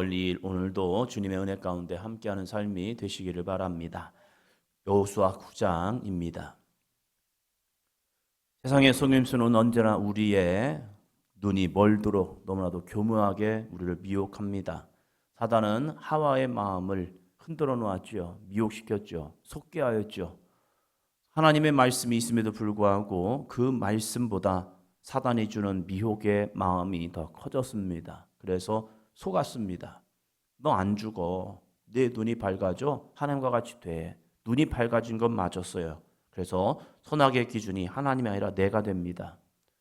3월 2일 오늘도 주님의 은혜 가운데 함께하는 삶이 되시기를 바랍니다. 여호수아 9장입니다. 세상의 속임수는 언제나 우리의 눈이 멀도록 너무나도 교묘하게 우리를 미혹합니다. 사단은 하와의 마음을 흔들어 놓았죠. 미혹시켰죠. 속게 하였죠. 하나님의 말씀이 있음에도 불구하고 그 말씀보다 사단이 주는 미혹의 마음이 더 커졌습니다. 그래서 속았습니다. 너 안 죽어. 내 눈이 밝아져. 하나님과 같이 돼. 눈이 밝아진 건 맞았어요. 그래서 선악의 기준이 하나님이 아니라 내가 됩니다.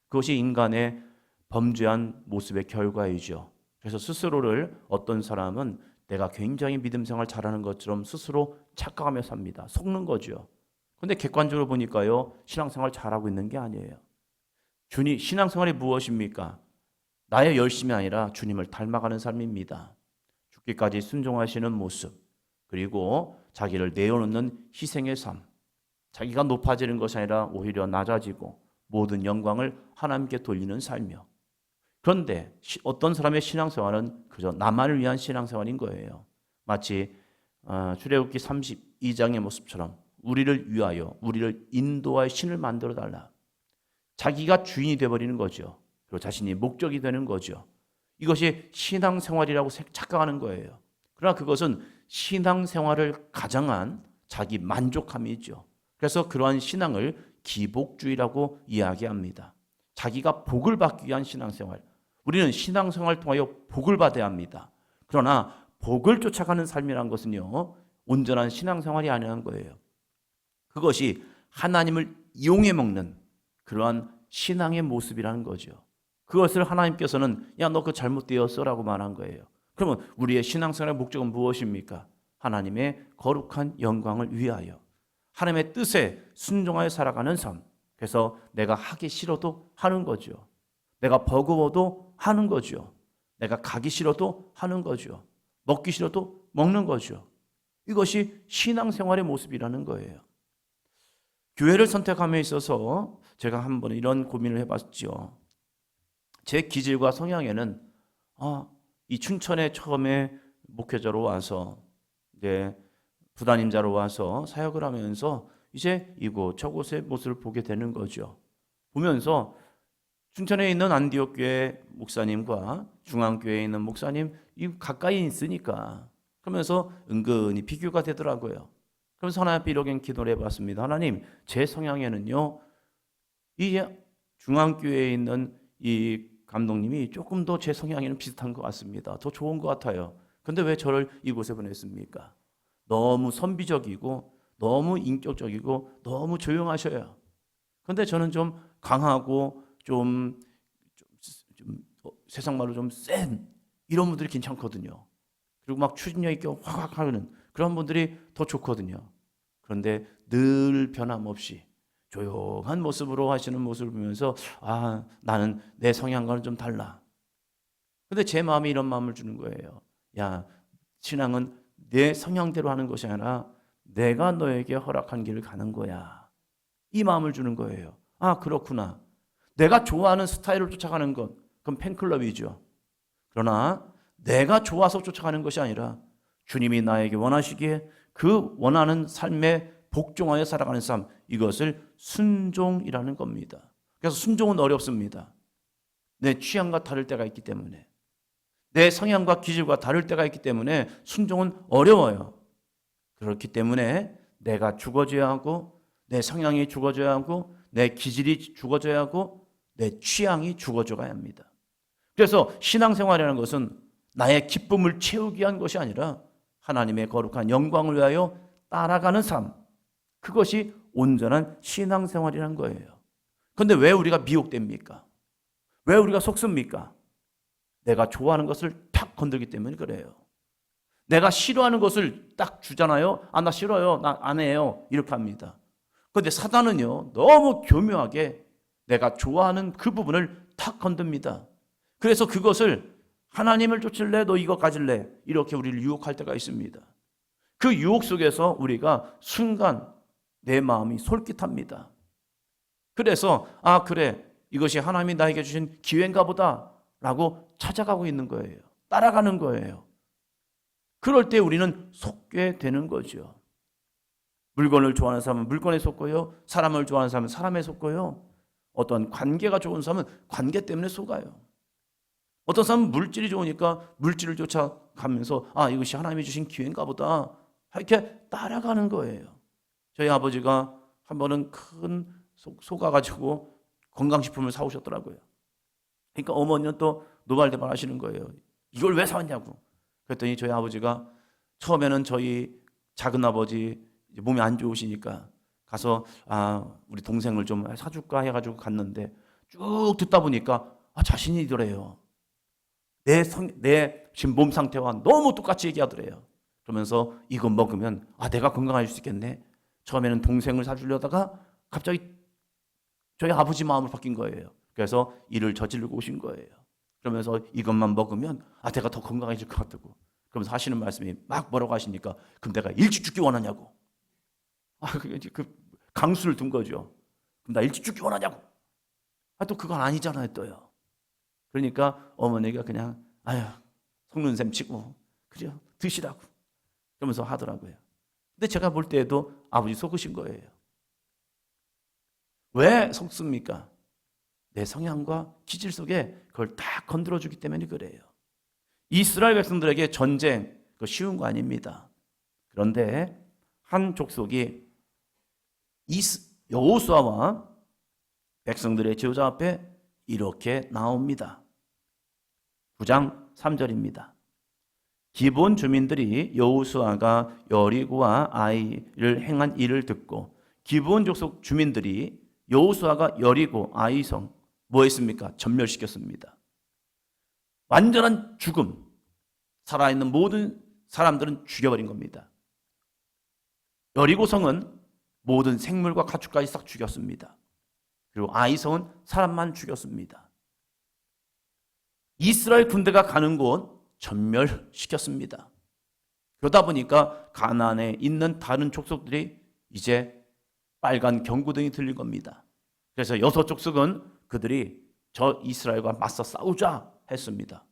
그것이 인간의 범죄한 모습의 결과이죠. 그래서 스스로를 어떤 사람은 내가 굉장히 믿음 생활 잘하는 것처럼 스스로 착각하며 삽니다. 속는 거죠. 그런데 객관적으로 보니까요, 신앙생활 잘하고 있는 게 아니에요. 신앙생활이 무엇입니까? 나의 열심이 아니라 주님을 닮아가는 삶입니다. 죽기까지 순종하시는 모습, 그리고 자기를 내어놓는 희생의 삶, 자기가 높아지는 것이 아니라 오히려 낮아지고 모든 영광을 하나님께 돌리는 삶이요. 그런데 어떤 사람의 신앙생활은 그저 나만을 위한 신앙생활인 거예요. 마치 출애굽기 32장의 모습처럼 우리를 위하여 우리를 인도할 신을 만들어 달라. 자기가 주인이 되어버리는 거죠. 그리고 자신이 목적이 되는 거죠. 이것이 신앙생활이라고 착각하는 거예요. 그러나 그것은 신앙생활을 가장한 자기 만족함이죠. 그래서 그러한 신앙을 기복주의라고 이야기합니다. 자기가 복을 받기 위한 신앙생활. 우리는 신앙생활을 통하여 복을 받아야 합니다. 그러나 복을 쫓아가는 삶이라는 것은요, 온전한 신앙생활이 아니라는 거예요. 그것이 하나님을 이용해 먹는 그러한 신앙의 모습이라는 거죠. 그것을 하나님께서는 야, 너 그거 잘못되었어 라고 말한 거예요. 그러면 우리의 신앙생활의 목적은 무엇입니까? 하나님의 거룩한 영광을 위하여 하나님의 뜻에 순종하여 살아가는 삶. 그래서 내가 하기 싫어도 하는 거죠. 내가 버거워도 하는 거죠. 내가 가기 싫어도 하는 거죠. 먹기 싫어도 먹는 거죠. 이것이 신앙생활의 모습이라는 거예요. 교회를 선택함에 있어서 제가 한번 이런 고민을 해봤죠. 제 기질과 성향에는 이 춘천에 처음에 목회자로 와서 부단임자로 와서 사역을 하면서 이제 이곳 저곳의 모습을 보게 되는 거죠. 보면서 춘천에 있는 안디옥 교회 목사님과 중앙교회에 있는 목사님 이 가까이 있으니까 그러면서 은근히 비교가 되더라고요. 그래서 하나님 앞에 이렇게 기도를 해봤습니다. 하나님, 제 성향에는요, 이 중앙교회에 있는 이 감독님이 조금 더 제 성향에는 비슷한 것 같습니다. 더 좋은 것 같아요. 그런데 왜 저를 이곳에 보냈습니까? 너무 선비적이고 너무 인격적이고 너무 조용하셔요. 그런데 저는 좀 강하고 좀 세상 말로 좀 센 이런 분들이 괜찮거든요. 그리고 막 추진력 있게 확 하는 그런 분들이 더 좋거든요. 그런데 늘 변함없이 조용한 모습으로 하시는 모습을 보면서 나는 내 성향과는 좀 달라. 그런데 제 마음이 이런 마음을 주는 거예요. 야, 신앙은 내 성향대로 하는 것이 아니라 내가 너에게 허락한 길을 가는 거야. 이 마음을 주는 거예요. 그렇구나. 내가 좋아하는 스타일을 쫓아가는 것, 그건 팬클럽이죠. 그러나 내가 좋아서 쫓아가는 것이 아니라 주님이 나에게 원하시기에 그 원하는 삶에 복종하여 살아가는 삶, 이것을 순종이라는 겁니다. 그래서 순종은 어렵습니다. 내 취향과 다를 때가 있기 때문에, 내 성향과 기질과 다를 때가 있기 때문에 순종은 어려워요. 그렇기 때문에 내가 죽어져야 하고, 내 성향이 죽어져야 하고, 내 기질이 죽어져야 하고, 내 취향이 죽어져야 합니다. 그래서 신앙생활이라는 것은 나의 기쁨을 채우기 위한 것이 아니라 하나님의 거룩한 영광을 위하여 따라가는 삶, 그것이 온전한 신앙생활이라는 거예요. 그런데 왜 우리가 미혹됩니까? 왜 우리가 속습니까? 내가 좋아하는 것을 탁 건들기 때문에 그래요. 내가 싫어하는 것을 딱 주잖아요. 나 싫어요. 나 안 해요. 이렇게 합니다. 그런데 사단은요, 너무 교묘하게 내가 좋아하는 그 부분을 탁 건듭니다. 그래서 그것을 하나님을 쫓을래? 너 이거 가질래? 이렇게 우리를 유혹할 때가 있습니다. 그 유혹 속에서 우리가 순간 내 마음이 솔깃합니다. 그래서 그래, 이것이 하나님이 나에게 주신 기회인가 보다 라고 찾아가고 있는 거예요. 따라가는 거예요. 그럴 때 우리는 속게 되는 거죠. 물건을 좋아하는 사람은 물건에 속고요. 사람을 좋아하는 사람은 사람에 속고요. 어떤 관계가 좋은 사람은 관계 때문에 속아요. 어떤 사람은 물질이 좋으니까 물질을 쫓아가면서 이것이 하나님이 주신 기회인가 보다 이렇게 따라가는 거예요. 저희 아버지가 한 번은 큰 속아가지고 건강식품을 사오셨더라고요. 그러니까 어머니는 또 노발대발 하시는 거예요. 이걸 왜 사왔냐고. 그랬더니 저희 아버지가 처음에는 저희 작은 아버지 몸이 안 좋으시니까 가서 우리 동생을 좀 사줄까 해가지고 갔는데 쭉 듣다 보니까 자신이더래요. 내 지금 몸 상태와 너무 똑같이 얘기하더래요. 그러면서 이거 먹으면 내가 건강해질 수 있겠네. 처음에는 동생을 사주려다가 갑자기 저희 아버지 마음을 바뀐 거예요. 그래서 일을 저지르고 오신 거예요. 그러면서 이것만 먹으면 내가 더 건강해질 것 같다고. 그러면서 하시는 말씀이 막 뭐라고 하시니까 그럼 내가 일찍 죽기 원하냐고. 그 강수를 둔 거죠. 그럼 나 일찍 죽기 원하냐고. 또 그건 아니잖아요, 또요. 그러니까 어머니가 그냥 속는 셈 치고 그죠? 드시라고. 그러면서 하더라고요. 근데 제가 볼 때에도 아버지 속으신 거예요. 왜 속습니까? 내 성향과 기질 속에 그걸 다 건드려주기 때문에 그래요. 이스라엘 백성들에게 전쟁 그거 쉬운 거 아닙니다. 그런데 한 족속이 여호수아와 백성들의 지도자 앞에 이렇게 나옵니다. 9장 3절입니다. 기본 주민들이 여호수아가 여리고와 아이를 행한 일을 듣고 기본 족속 주민들이 여호수아가 여리고 아이성 뭐 했습니까? 전멸시켰습니다. 완전한 죽음. 살아있는 모든 사람들은 죽여버린 겁니다. 여리고성은 모든 생물과 가축까지 싹 죽였습니다. 그리고 아이성은 사람만 죽였습니다. 이스라엘 군대가 가는 곳 전멸시켰습니다. 그러다 보니까 가나안에 있는 다른 족속들이 이제 빨간 경고등이 들린 겁니다. 그래서 6족속은 그들이 저 이스라엘과 맞서 싸우자 했습니다.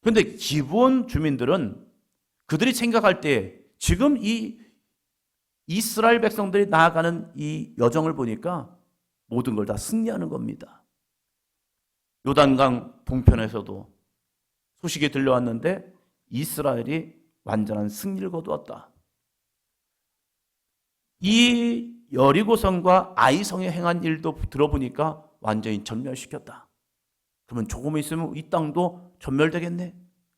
그런데 기본 주민들은 그들이 생각할 때 지금 이 이스라엘 백성들이 나아가는 이 여정을 보니까 모든 걸 다 승리하는 겁니다. 요단강 동편에서도 소식이 들려왔는데 이스라엘이 완전한 승리를 거두었다. 이 여리고성과 아이성에 행한 일도 들어보니까 완전히 전멸시켰다. 그러면 조금 있으면 이 땅도 전멸되겠네.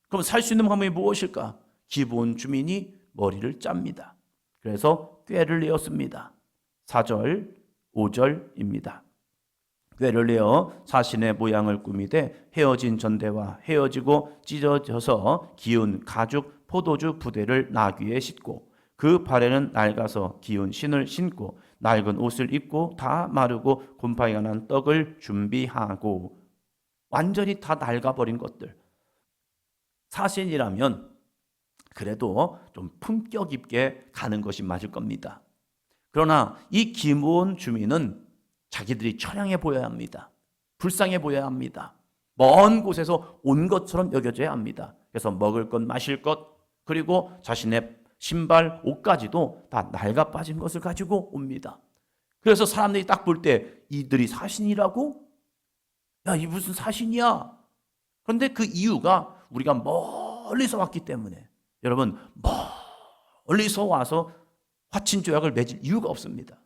그럼 살 수 있는 방법이 무엇일까? 기본 주민이 머리를 짭니다. 그래서 꾀를 내었습니다. 4절, 5절입니다. 꾀를 내어 사신의 모양을 꾸미되 헤어진 전대와 헤어지고 찢어져서 기운 가죽 포도주 부대를 나귀에 싣고 그 발에는 낡아서 기운 신을 신고 낡은 옷을 입고 다 마르고 곰팡이가 난 떡을 준비하고 완전히 다 낡아버린 것들. 사신이라면 그래도 좀 품격 있게 가는 것이 맞을 겁니다. 그러나 이 기몬 주민은 자기들이 처량해 보여야 합니다. 불쌍해 보여야 합니다. 먼 곳에서 온 것처럼 여겨져야 합니다. 그래서 먹을 것, 마실 것, 그리고 자신의 신발, 옷까지도 다 낡아 빠진 것을 가지고 옵니다. 그래서 사람들이 딱 볼 때 이들이 사신이라고? 야, 이 무슨 사신이야? 그런데 그 이유가 우리가 멀리서 왔기 때문에 여러분 멀리서 와서 화친 조약을 맺을 이유가 없습니다.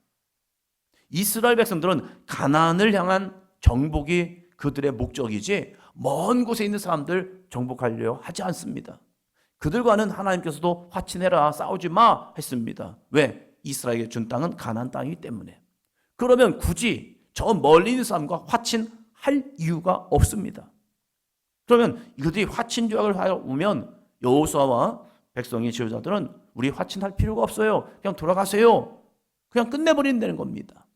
이스라엘 백성들은 가나안을 향한 정복이 그들의 목적이지 먼 곳에 있는 사람들 정복하려 하지 않습니다. 그들과는 하나님께서도 화친해라 싸우지 마 했습니다. 왜? 이스라엘에게 준 땅은 가나안 땅이기 때문에. 그러면 굳이 저 멀리 있는 사람과 화친할 이유가 없습니다. 그러면 그들이 화친 조약을 하여 오면 여호수아와 백성의 지도자들은 우리 화친할 필요가 없어요. 그냥 돌아가세요. 그냥 끝내버린다는 겁니다.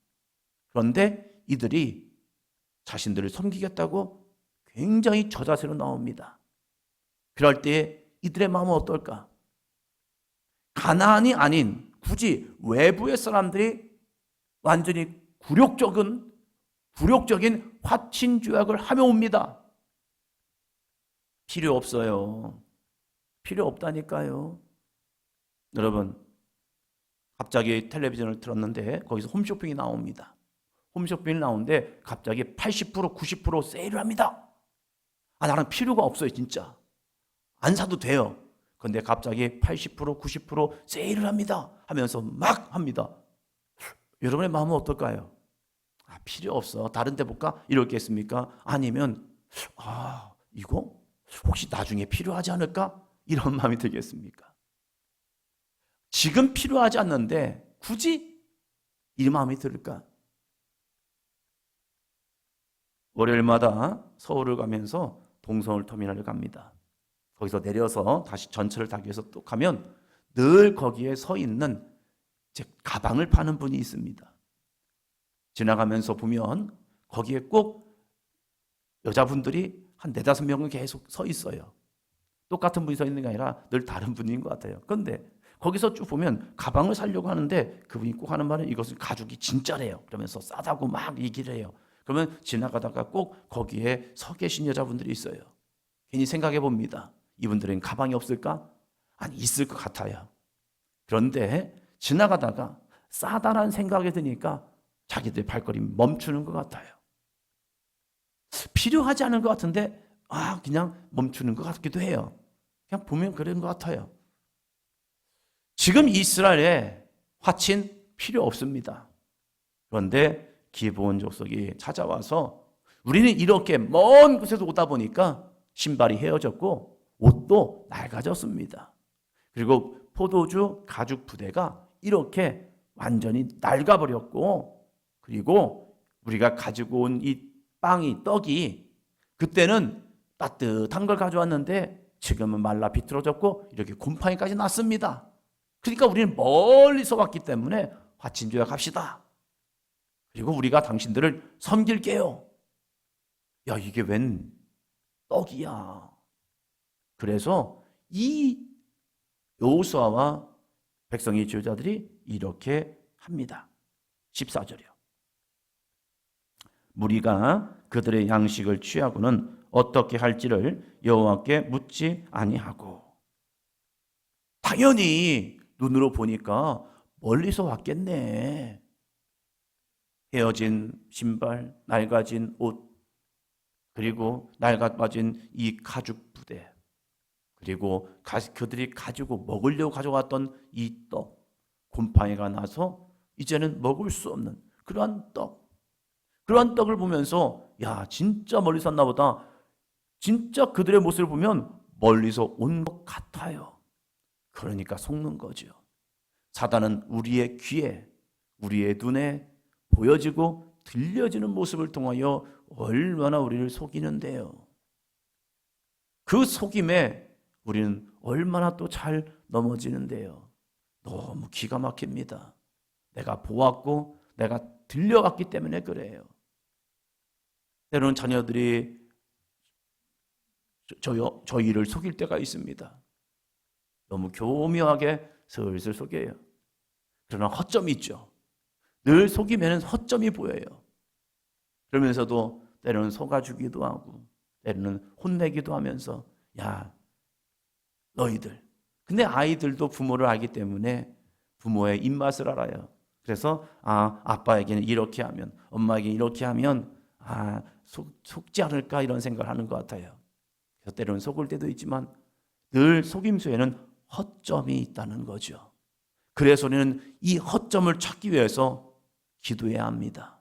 그런데 이들이 자신들을 섬기겠다고 굉장히 저자세로 나옵니다. 그럴 때 이들의 마음은 어떨까? 가나안이 아닌 굳이 외부의 사람들이 완전히 굴욕적인 화친 조약을 하며 옵니다. 필요 없어요. 필요 없다니까요. 여러분, 갑자기 텔레비전을 틀었는데 거기서 홈쇼핑이 나옵니다. 홈쇼핑이 나오는데 갑자기 80%, 90% 세일을 합니다. 나는 필요가 없어요, 진짜. 안 사도 돼요. 근데 갑자기 80%, 90% 세일을 합니다 하면서 막 합니다. 여러분의 마음은 어떨까요? 필요 없어, 다른 데 볼까? 이렇겠습니까? 아니면 이거 혹시 나중에 필요하지 않을까? 이런 마음이 들겠습니까? 지금 필요하지 않는데 굳이 이 마음이 들을까? 월요일마다 서울을 가면서 동서울 터미널을 갑니다. 거기서 내려서 다시 전철을 타기 위해서 또 가면 늘 거기에 서 있는 가방을 파는 분이 있습니다. 지나가면서 보면 거기에 꼭 여자분들이 한 4-5명은 계속 서 있어요. 똑같은 분이 서 있는 게 아니라 늘 다른 분인 것 같아요. 그런데 거기서 쭉 보면 가방을 사려고 하는데 그분이 꼭 하는 말은 이것은 가죽이 진짜래요. 그러면서 싸다고 막 얘기를 해요. 그러면 지나가다가 꼭 거기에 서 계신 여자분들이 있어요. 괜히 생각해 봅니다. 이분들은 가방이 없을까? 아니, 있을 것 같아요. 그런데 지나가다가 싸다라는 생각이 드니까 자기들 발걸음이 멈추는 것 같아요. 필요하지 않은 것 같은데 그냥 멈추는 것 같기도 해요. 그냥 보면 그런 것 같아요. 지금 이스라엘에 화친 필요 없습니다. 그런데 기브온 족속이 찾아와서 우리는 이렇게 먼 곳에서 오다 보니까 신발이 헤어졌고 옷도 낡아졌습니다. 그리고 포도주 가죽 부대가 이렇게 완전히 낡아버렸고, 그리고 우리가 가지고 온 이 빵이, 떡이 그때는 따뜻한 걸 가져왔는데 지금은 말라 비틀어졌고 이렇게 곰팡이까지 났습니다. 그러니까 우리는 멀리서 왔기 때문에 화친교회 갑시다. 그리고 우리가 당신들을 섬길게요. 야, 이게 웬 떡이야. 그래서 이 여호수아와 백성의 지도자들이 이렇게 합니다. 14절이요. 무리가 그들의 양식을 취하고는 어떻게 할지를 여호와께 묻지 아니하고. 당연히 눈으로 보니까 멀리서 왔겠네. 헤어진 신발, 낡아진 옷, 그리고 낡아빠진 이 가죽 부대, 그리고 그들이 가지고 먹으려고 가져왔던 이 떡, 곰팡이가 나서 이제는 먹을 수 없는 그러한 떡, 그러한 떡을 보면서 야, 진짜 멀리서 왔나 보다. 진짜 그들의 모습을 보면 멀리서 온 것 같아요. 그러니까 속는 거죠. 사단은 우리의 귀에, 우리의 눈에 보여지고 들려지는 모습을 통하여 얼마나 우리를 속이는데요. 그 속임에 우리는 얼마나 또 잘 넘어지는데요. 너무 기가 막힙니다. 내가 보았고 내가 들려왔기 때문에 그래요. 때로는 자녀들이 저희를 속일 때가 있습니다. 너무 교묘하게 슬슬 속여요. 그러나 허점이 있죠. 늘 속이면 허점이 보여요. 그러면서도 때로는 속아주기도 하고 때로는 혼내기도 하면서 야, 너희들. 근데 아이들도 부모를 알기 때문에 부모의 입맛을 알아요. 그래서 아빠에게는 이렇게 하면, 엄마에게는 이렇게 하면 속지 않을까 이런 생각을 하는 것 같아요. 그래서 때로는 속을 때도 있지만 늘 속임수에는 허점이 있다는 거죠. 그래서 우리는 이 허점을 찾기 위해서 기도해야 합니다.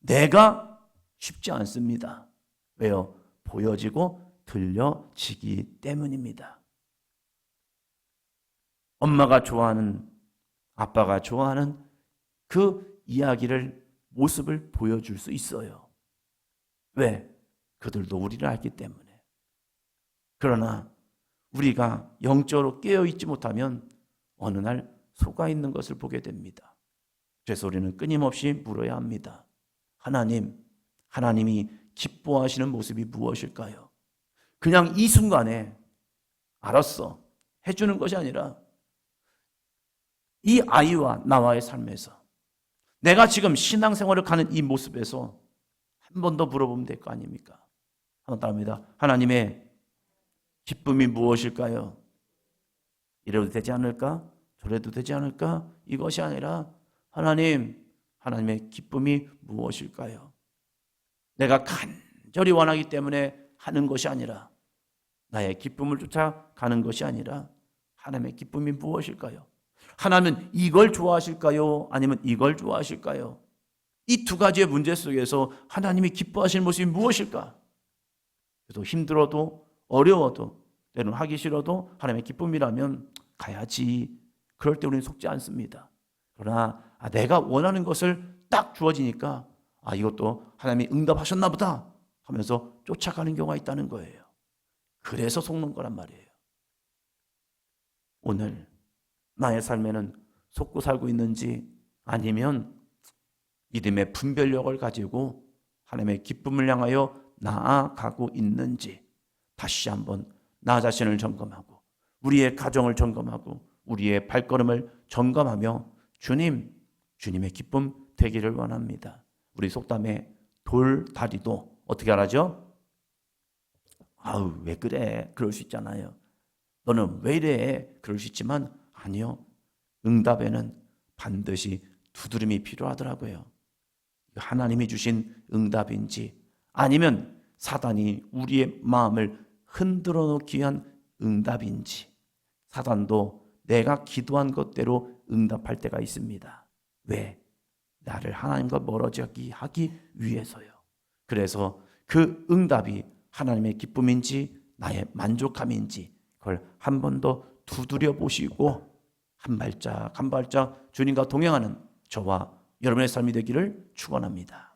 내가 쉽지 않습니다. 왜요? 보여지고 들려지기 때문입니다. 엄마가 좋아하는, 아빠가 좋아하는 그 이야기를, 모습을 보여줄 수 있어요. 왜? 그들도 우리를 알기 때문에. 그러나 우리가 영적으로 깨어있지 못하면 어느 날 속아 있는 것을 보게 됩니다. 그래서 우리는 끊임없이 물어야 합니다. 하나님이 기뻐하시는 모습이 무엇일까요? 그냥 이 순간에 알았어 해주는 것이 아니라 이 아이와 나와의 삶에서 내가 지금 신앙생활을 가는 이 모습에서 한 번 더 물어보면 될 거 아닙니까? 한번 따라합니다. 하나님의 기쁨이 무엇일까요? 이래도 되지 않을까? 저래도 되지 않을까? 이것이 아니라 하나님의 기쁨이 무엇일까요? 내가 간절히 원하기 때문에 하는 것이 아니라, 나의 기쁨을 쫓아가는 것이 아니라 하나님의 기쁨이 무엇일까요? 하나님은 이걸 좋아하실까요? 아니면 이걸 좋아하실까요? 이 두 가지의 문제 속에서 하나님이 기뻐하시는 모습이 무엇일까? 그래도 힘들어도 어려워도 때로는 하기 싫어도 하나님의 기쁨이라면 가야지. 그럴 때 우리는 속지 않습니다. 그러나 내가 원하는 것을 딱 주어지니까 이것도 하나님이 응답하셨나 보다 하면서 쫓아가는 경우가 있다는 거예요. 그래서 속는 거란 말이에요. 오늘 나의 삶에는 속고 살고 있는지, 아니면 믿음의 분별력을 가지고 하나님의 기쁨을 향하여 나아가고 있는지 다시 한번 나 자신을 점검하고 우리의 가정을 점검하고 우리의 발걸음을 점검하며 주님의 기쁨 되기를 원합니다. 우리 속담에 돌다리도 어떻게 하라죠? 왜 그래? 그럴 수 있잖아요. 너는 왜 이래? 그럴 수 있지만 아니요. 응답에는 반드시 두드림이 필요하더라고요. 하나님이 주신 응답인지, 아니면 사단이 우리의 마음을 흔들어 놓기 위한 응답인지. 사단도 내가 기도한 것대로 응답할 때가 있습니다. 왜? 나를 하나님과 멀어지게 하기 위해서요. 그래서 그 응답이 하나님의 기쁨인지 나의 만족함인지 그걸 한 번 더 두드려 보시고 한 발짝 한 발짝 주님과 동행하는 저와 여러분의 삶이 되기를 축원합니다.